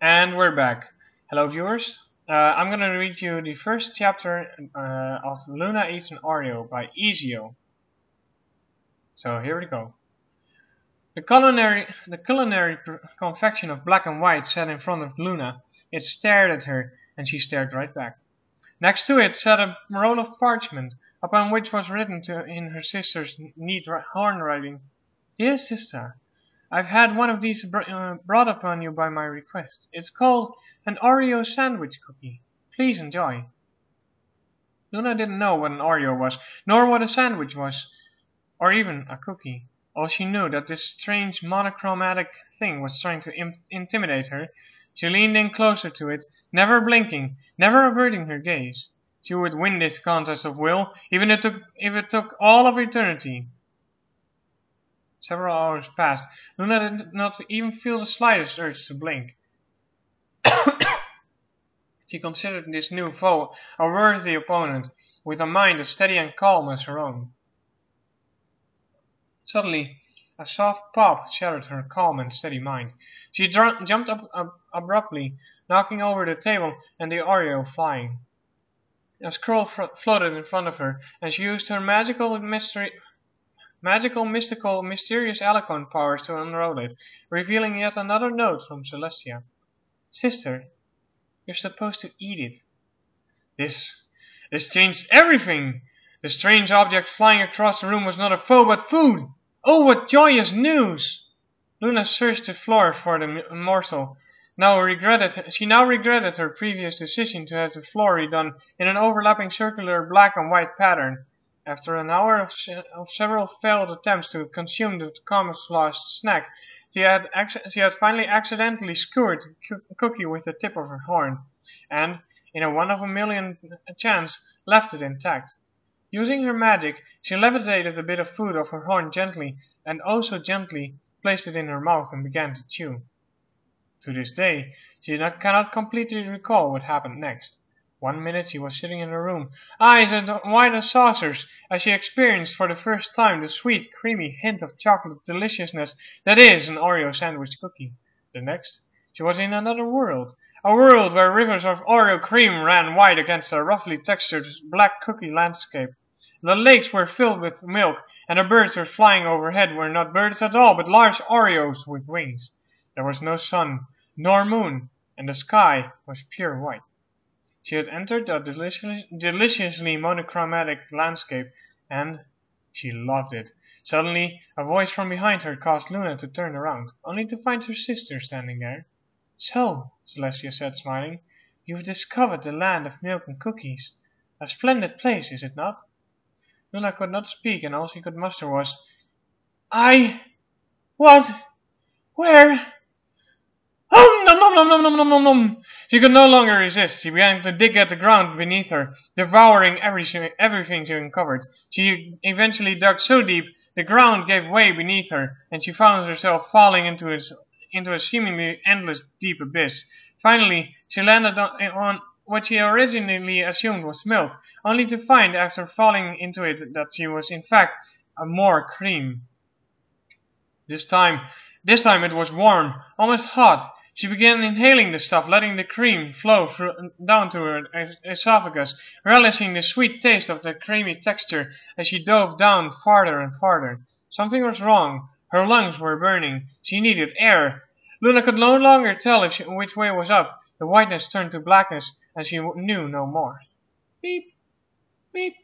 And we're back. Hello viewers. I'm gonna read you the first chapter of Luna Eats an Oreo by Ezio. So here we go. The culinary confection of black and white sat in front of Luna. It stared at her, and she stared right back. Next to it sat a roll of parchment, upon which was written in her sister's neat handwriting, "Dear sister, I've had one of these brought upon you by my request. It's called an Oreo sandwich cookie. Please enjoy." Luna didn't know what an Oreo was, nor what a sandwich was, or even a cookie. All she knew that this strange monochromatic thing was trying to intimidate her. She leaned in closer to it, never blinking, never averting her gaze. She would win this contest of will, even if it took all of eternity. Several hours passed. Luna did not even feel the slightest urge to blink. She considered this new foe a worthy opponent, with a mind as steady and calm as her own. Suddenly, a soft pop shattered her calm and steady mind. She jumped up abruptly, knocking over the table and the Oreo flying. A scroll floated in front of her, and she used her magical, mystical, mysterious eloquent powers to unroll it, revealing yet another note from Celestia. "Sister, you're supposed to eat it." This changed everything! The strange object flying across the room was not a foe, but food! Oh, what joyous news! Luna searched the floor for the morsel. She now regretted her previous decision to have the floor redone in an overlapping circular black and white pattern. After an hour of several failed attempts to consume the camouflaged snack, she had finally accidentally skewered the cookie with the tip of her horn, and, in a one-of-a-million chance, left it intact. Using her magic, she levitated a bit of food off her horn gently, and oh so gently placed it in her mouth and began to chew. To this day, she cannot completely recall what happened next. One minute she was sitting in her room, eyes as wide as saucers, as she experienced for the first time the sweet, creamy hint of chocolate deliciousness that is an Oreo sandwich cookie. The next, she was in another world, a world where rivers of Oreo cream ran wide against a roughly textured black cookie landscape. The lakes were filled with milk, and the birds were flying overhead were not birds at all, but large Oreos with wings. There was no sun, nor moon, and the sky was pure white. She had entered a deliciously monochromatic landscape, and she loved it. Suddenly, a voice from behind her caused Luna to turn around, only to find her sister standing there. "So," Celestia said, smiling, "you've discovered the land of milk and cookies. A splendid place, is it not?" Luna could not speak, and all she could muster was, What? Where? Oh, nom nom nom nom nom nom nom nom! She could no longer resist. She began to dig at the ground beneath her, devouring everything she uncovered. She eventually dug so deep, the ground gave way beneath her, and she found herself falling into a seemingly endless deep abyss. Finally, she landed on what she originally assumed was milk, only to find after falling into it that she was in fact more cream. This time it was warm, almost hot. She began inhaling the stuff, letting the cream flow down to her esophagus, relishing the sweet taste of the creamy texture as she dove down farther and farther. Something was wrong. Her lungs were burning. She needed air. Luna could no longer tell which way was up. The whiteness turned to blackness, and she knew no more. Beep, beep,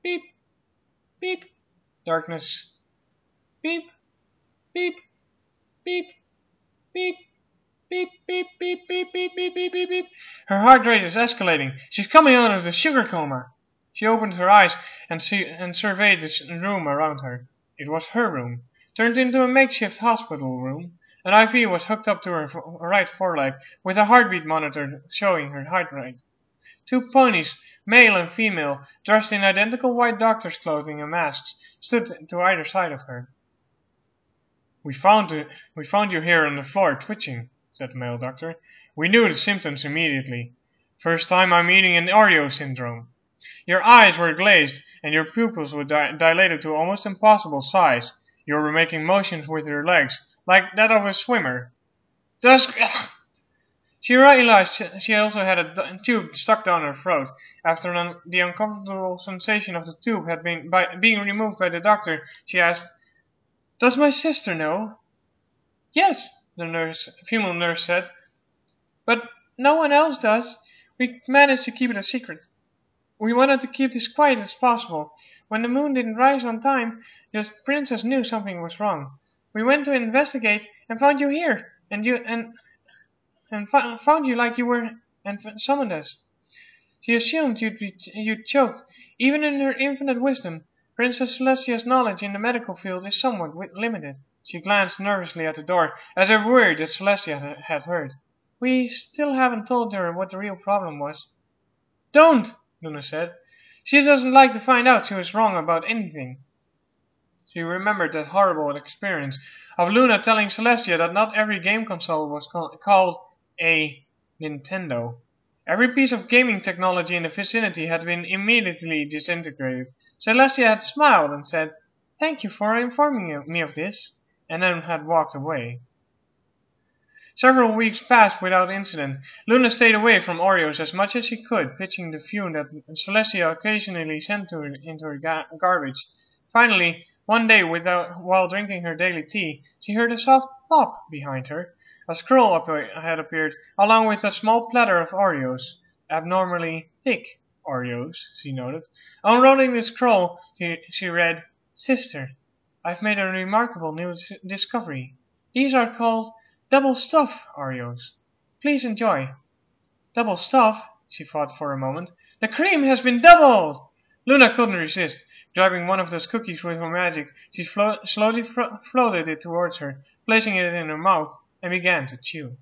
beep, beep. Darkness. Beep, beep, beep, beep. Beep, beep, beep, beep, beep, beep, beep, beep, beep. Her heart rate is escalating. She's coming out of the sugar coma. She opened her eyes and surveyed the room around her. It was her room, turned into a makeshift hospital room. An IV was hooked up to her right foreleg, with a heartbeat monitor showing her heart rate. Two ponies, male and female, dressed in identical white doctor's clothing and masks, stood to either side of her. We found you here on the floor twitching," said the male doctor. "We knew the symptoms immediately. First time I'm eating an Oreo syndrome. Your eyes were glazed, and your pupils were dilated to almost impossible size. You were making motions with your legs, like that of a swimmer. She realized she also had a tube stuck down her throat. After the uncomfortable sensation of the tube had been being removed by the doctor, she asked, "Does my sister know?" "Yes," the female nurse said, "but no one else does. We managed to keep it a secret. We wanted to keep this quiet as possible. When the moon didn't rise on time, the princess knew something was wrong. We went to investigate and found you here, and found you like you were and summoned us. She assumed you'd choked. Even in her infinite wisdom, Princess Celestia's knowledge in the medical field is somewhat limited." She glanced nervously at the door, as if worried that Celestia had heard. "We still haven't told her what the real problem was." "Don't!" Luna said. "She doesn't like to find out she was wrong about anything." She remembered that horrible experience of Luna telling Celestia that not every game console was called a Nintendo. Every piece of gaming technology in the vicinity had been immediately disintegrated. Celestia had smiled and said, "Thank you for informing me of this," and then had walked away. Several weeks passed without incident. Luna stayed away from Oreos as much as she could, pitching the fume that Celestia occasionally sent into her garbage. Finally, one day while drinking her daily tea, she heard a soft pop behind her. A scroll had appeared, along with a small platter of Oreos. Abnormally thick Oreos, she noted. Unrolling the scroll, she read, "Sister, I've made a remarkable new discovery. These are called double stuff Oreos. Please enjoy." "Double stuff?" she thought for a moment. "The cream has been doubled!" Luna couldn't resist. Grabbing one of those cookies with her magic, she slowly floated it towards her, placing it in her mouth, and began to chew.